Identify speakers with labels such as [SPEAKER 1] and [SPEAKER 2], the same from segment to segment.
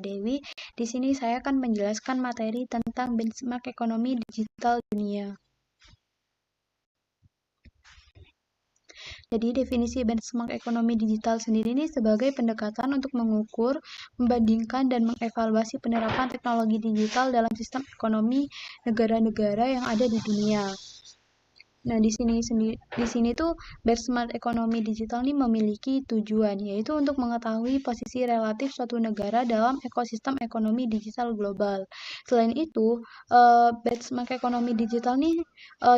[SPEAKER 1] Dewi. Di sini saya akan menjelaskan materi tentang benchmark ekonomi digital dunia. Jadi definisi benchmark ekonomi digital sendiri ini sebagai pendekatan untuk mengukur, membandingkan, dan mengevaluasi penerapan teknologi digital dalam sistem ekonomi negara-negara yang ada di dunia. Nah, di sini tuh benchmark ekonomi digital ini memiliki tujuan, yaitu untuk mengetahui posisi relatif suatu negara dalam ekosistem ekonomi digital global. Selain itu, benchmark ekonomi digital ini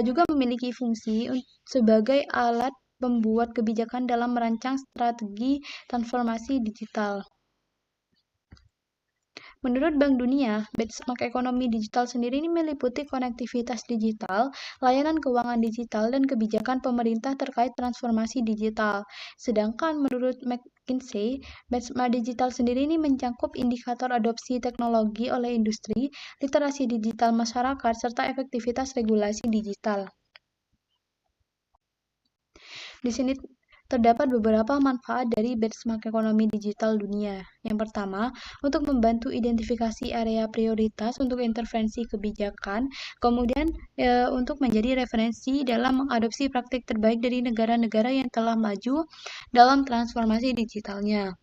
[SPEAKER 1] juga memiliki fungsi sebagai alat pembuat kebijakan dalam merancang strategi transformasi digital. Menurut Bank Dunia, benchmark ekonomi digital sendiri ini meliputi konektivitas digital, layanan keuangan digital, dan kebijakan pemerintah terkait transformasi digital. Sedangkan menurut McKinsey, benchmark digital sendiri ini mencakup indikator adopsi teknologi oleh industri, literasi digital masyarakat, serta efektivitas regulasi digital. Di sini terdapat beberapa manfaat dari benchmark ekonomi digital dunia. Yang pertama, untuk membantu identifikasi area prioritas untuk intervensi kebijakan, kemudian untuk menjadi referensi dalam mengadopsi praktik terbaik dari negara-negara yang telah maju dalam transformasi digitalnya.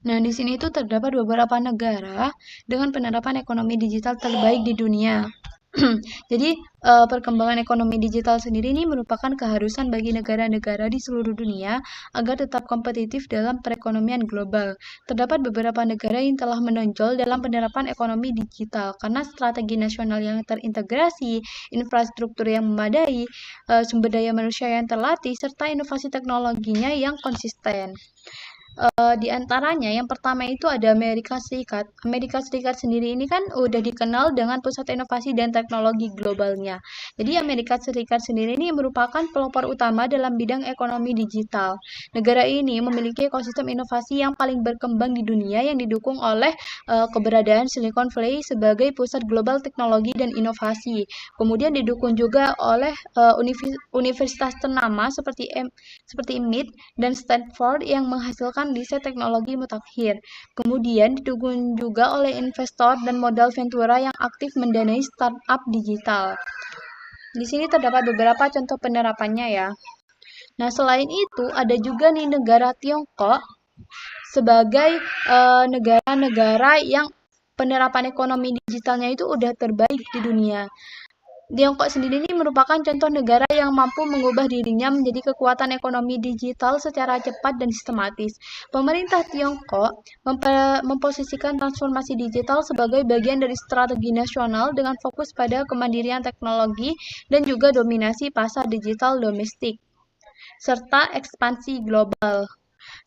[SPEAKER 1] Nah, di sini itu terdapat beberapa negara dengan penerapan ekonomi digital terbaik di dunia. Jadi, perkembangan ekonomi digital sendiri ini merupakan keharusan bagi negara-negara di seluruh dunia agar tetap kompetitif dalam perekonomian global. Terdapat beberapa negara yang telah menonjol dalam penerapan ekonomi digital karena strategi nasional yang terintegrasi, infrastruktur yang memadai, sumber daya manusia yang terlatih, serta inovasi teknologinya yang konsisten. Di antaranya yang pertama itu ada Amerika Serikat. Amerika Serikat sendiri ini kan udah dikenal dengan pusat inovasi dan teknologi globalnya. Jadi Amerika Serikat sendiri ini merupakan pelopor utama dalam bidang ekonomi digital. Negara ini memiliki ekosistem inovasi yang paling berkembang di dunia yang didukung oleh keberadaan Silicon Valley sebagai pusat global teknologi dan inovasi. Kemudian didukung juga oleh universitas ternama seperti MIT dan Stanford yang menghasilkan riset teknologi mutakhir. Kemudian didukung juga oleh investor dan modal ventura yang aktif mendanai startup digital. Di sini terdapat beberapa contoh penerapannya ya. Nah, selain itu ada juga nih negara Tiongkok sebagai negara-negara yang penerapan ekonomi digitalnya itu udah terbaik di dunia. Tiongkok sendiri ini merupakan contoh negara yang mampu mengubah dirinya menjadi kekuatan ekonomi digital secara cepat dan sistematis. Pemerintah Tiongkok memposisikan transformasi digital sebagai bagian dari strategi nasional dengan fokus pada kemandirian teknologi dan juga dominasi pasar digital domestik, serta ekspansi global.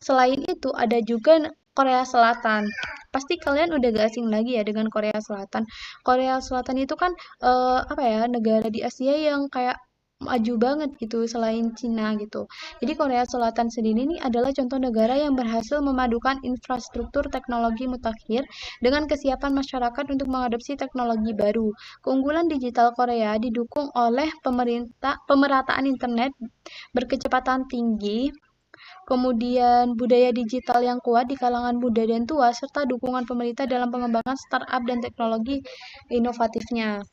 [SPEAKER 1] Selain itu, ada juga Korea Selatan. Pasti kalian udah gak asing lagi ya dengan Korea Selatan. Korea Selatan itu kan negara di Asia yang kayak maju banget gitu selain Cina gitu. Jadi Korea Selatan sendiri ini adalah contoh negara yang berhasil memadukan infrastruktur teknologi mutakhir dengan kesiapan masyarakat untuk mengadopsi teknologi baru. Keunggulan digital Korea didukung oleh pemerataan internet berkecepatan tinggi, kemudian budaya digital yang kuat di kalangan muda dan tua, serta dukungan pemerintah dalam pengembangan startup dan teknologi inovatifnya.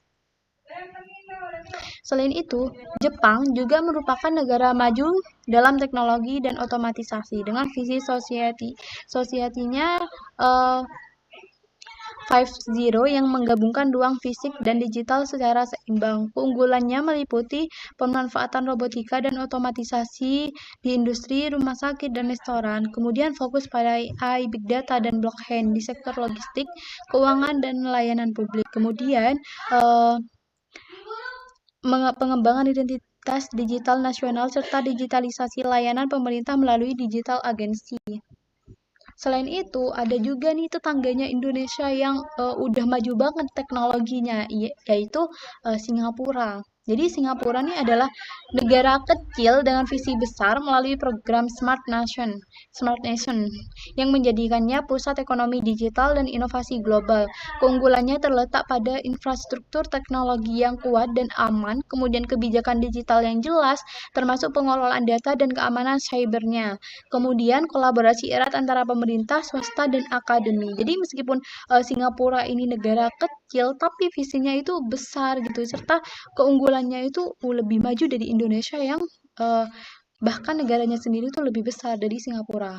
[SPEAKER 1] Selain itu, Jepang juga merupakan negara maju dalam teknologi dan otomatisasi dengan visi society-nya 5.0 yang menggabungkan ruang fisik dan digital secara seimbang. Keunggulannya meliputi pemanfaatan robotika dan otomatisasi di industri, rumah sakit, dan restoran. Kemudian fokus pada AI, big data, dan blockchain di sektor logistik, keuangan, dan layanan publik. Kemudian pengembangan identitas digital nasional serta digitalisasi layanan pemerintah melalui digital agency. Selain itu, ada juga nih tetangganya Indonesia yang udah maju banget teknologinya, yaitu Singapura. Jadi Singapura ini adalah negara kecil dengan visi besar melalui program Smart Nation yang menjadikannya pusat ekonomi digital dan inovasi global. Keunggulannya terletak pada infrastruktur teknologi yang kuat dan aman, kemudian kebijakan digital yang jelas, termasuk pengelolaan data dan keamanan cybernya. Kemudian kolaborasi erat antara pemerintah, swasta, dan akademi. Jadi meskipun Singapura ini negara kecil, tapi visinya itu besar gitu, serta keunggulannya itu lebih maju dari Indonesia yang bahkan negaranya sendiri itu lebih besar dari Singapura.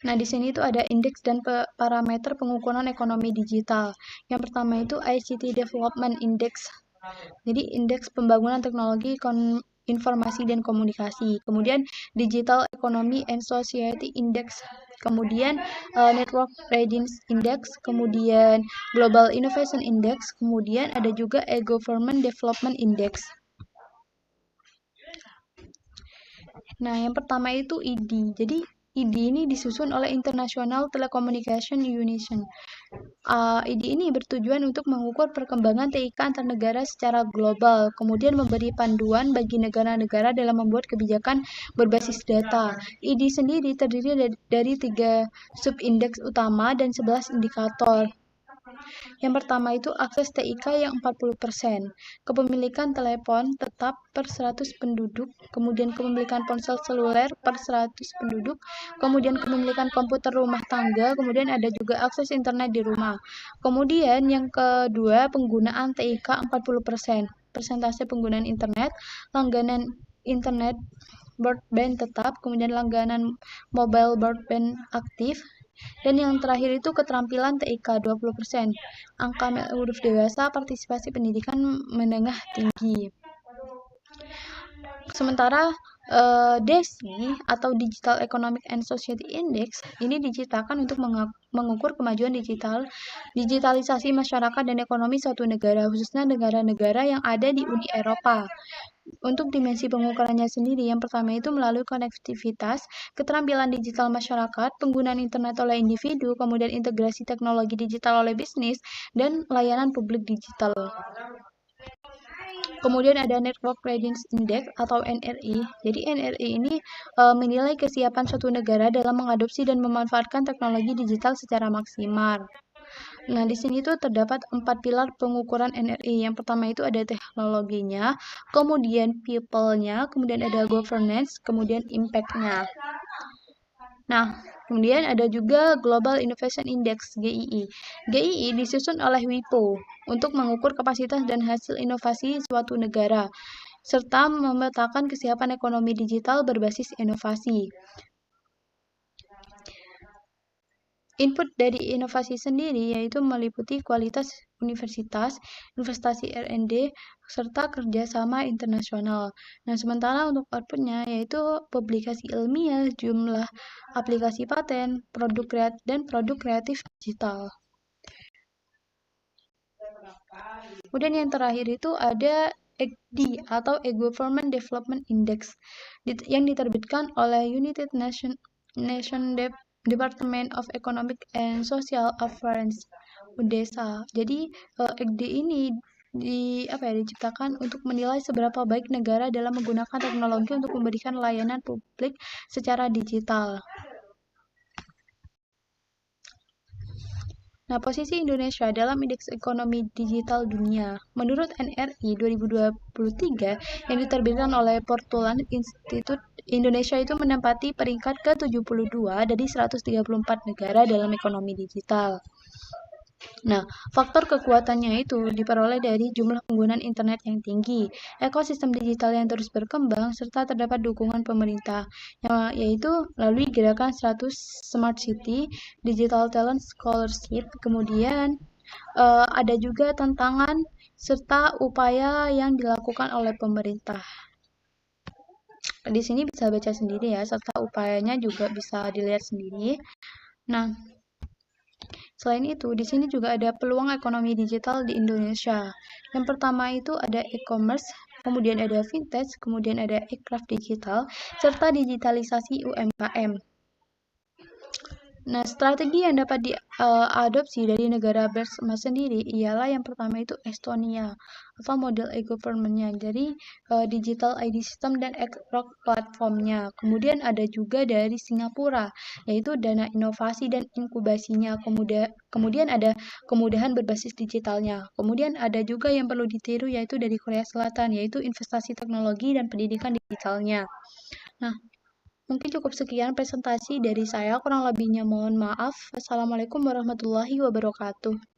[SPEAKER 1] Nah, di sini itu ada indeks dan parameter pengukuran ekonomi digital. Yang pertama itu ICT Development Index. Jadi indeks pembangunan teknologi informasi dan komunikasi. Kemudian Digital Economy and Society Index. Kemudian Network Readiness Index, kemudian Global Innovation Index, kemudian ada juga E-Government Development Index. Nah, yang pertama itu ID. Jadi ID ini disusun oleh International Telecommunication Union. ID ini bertujuan untuk mengukur perkembangan TIK antar negara secara global, kemudian memberi panduan bagi negara-negara dalam membuat kebijakan berbasis data. ID sendiri terdiri dari 3 subindeks utama dan 11 indikator. Yang pertama itu akses TIK yang 40%, kepemilikan telepon tetap per 100 penduduk, kemudian kepemilikan ponsel seluler per 100 penduduk, kemudian kepemilikan komputer rumah tangga, kemudian ada juga akses internet di rumah. Kemudian yang kedua penggunaan TIK 40%, persentase penggunaan internet, langganan internet broadband tetap, kemudian langganan mobile broadband aktif, dan yang terakhir itu keterampilan TIK 20%. Angka huruf dewasa, partisipasi pendidikan menengah tinggi. Sementara DESI atau Digital Economic and Society Index ini diciptakan untuk mengukur kemajuan digitalisasi masyarakat dan ekonomi suatu negara, khususnya negara-negara yang ada di Uni Eropa. Untuk dimensi pengukurannya sendiri, yang pertama itu melalui konektivitas, keterampilan digital masyarakat, penggunaan internet oleh individu, kemudian integrasi teknologi digital oleh bisnis, dan layanan publik digital. Kemudian ada Network Readiness Index atau NRI. Jadi NRI ini menilai kesiapan suatu negara dalam mengadopsi dan memanfaatkan teknologi digital secara maksimal. Nah, di sini tuh terdapat 4 pilar pengukuran NRI. Yang pertama itu ada teknologinya, kemudian people-nya, kemudian ada governance, kemudian impact-nya. Nah, kemudian ada juga Global Innovation Index, GII. GII disusun oleh WIPO untuk mengukur kapasitas dan hasil inovasi suatu negara, serta memetakan kesiapan ekonomi digital berbasis inovasi. Input dari inovasi sendiri yaitu meliputi kualitas universitas, investasi R&D, serta kerjasama internasional. Nah, sementara untuk outputnya yaitu publikasi ilmiah, jumlah aplikasi paten, dan produk kreatif digital. Kemudian yang terakhir itu ada EGD atau E-Government Development Index yang diterbitkan oleh United Nations Department of Economic and Social Affairs UDESA. Jadi EGD ini diciptakan untuk menilai seberapa baik negara dalam menggunakan teknologi untuk memberikan layanan publik secara digital. Nah, posisi Indonesia dalam Indeks Ekonomi Digital Dunia. Menurut NRI 2023 yang diterbitkan oleh Portland Institute, Indonesia itu menempati peringkat ke-72 dari 134 negara dalam ekonomi digital. Nah, faktor kekuatannya itu diperoleh dari jumlah penggunaan internet yang tinggi, ekosistem digital yang terus berkembang, serta terdapat dukungan pemerintah, yaitu melalui gerakan 100 Smart City, Digital Talent Scholarship, kemudian ada juga tantangan serta upaya yang dilakukan oleh pemerintah. Di sini bisa baca sendiri ya, serta upayanya juga bisa dilihat sendiri. Nah, selain itu, di sini juga ada peluang ekonomi digital di Indonesia. Yang pertama itu ada e-commerce, kemudian ada fintech, kemudian ada e-craft digital, serta digitalisasi UMKM. Nah, strategi yang dapat diadopsi dari negara BRICS sendiri ialah yang pertama itu Estonia atau model e-government-nya. Jadi, digital ID system dan Xrock platformnya. Kemudian ada juga dari Singapura, yaitu dana inovasi dan inkubasinya. Kemudian ada kemudahan berbasis digitalnya. Kemudian ada juga yang perlu ditiru yaitu dari Korea Selatan, yaitu investasi teknologi dan pendidikan digitalnya. Nah, mungkin cukup sekian presentasi dari saya, kurang lebihnya mohon maaf. Wassalamualaikum warahmatullahi wabarakatuh.